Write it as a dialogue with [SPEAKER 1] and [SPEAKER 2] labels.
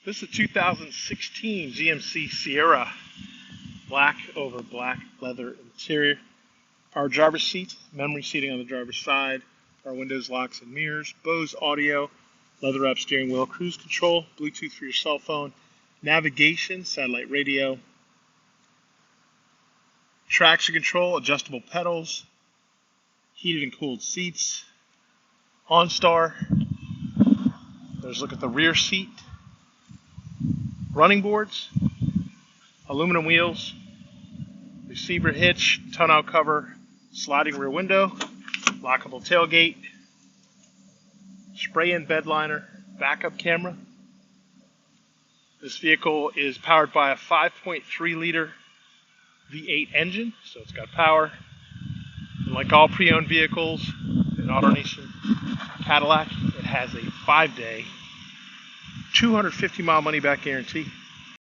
[SPEAKER 1] This is a 2016 GMC Sierra, black over black leather interior. Power driver's seat, memory seating on the driver's side, power windows, locks and mirrors, Bose audio, leather wrap steering wheel, cruise control, Bluetooth for your cell phone, navigation, satellite radio, traction control, adjustable pedals, heated and cooled seats, OnStar. There's a look at the rear seat. Running boards, aluminum wheels, receiver hitch, tonneau cover, sliding rear window, lockable tailgate, spray-in bed liner, backup camera. This vehicle is powered by a 5.3-liter V8 engine, so it's got power. And like all pre-owned vehicles in Autonation Cadillac, it has a 5-day 250-mile money-back guarantee.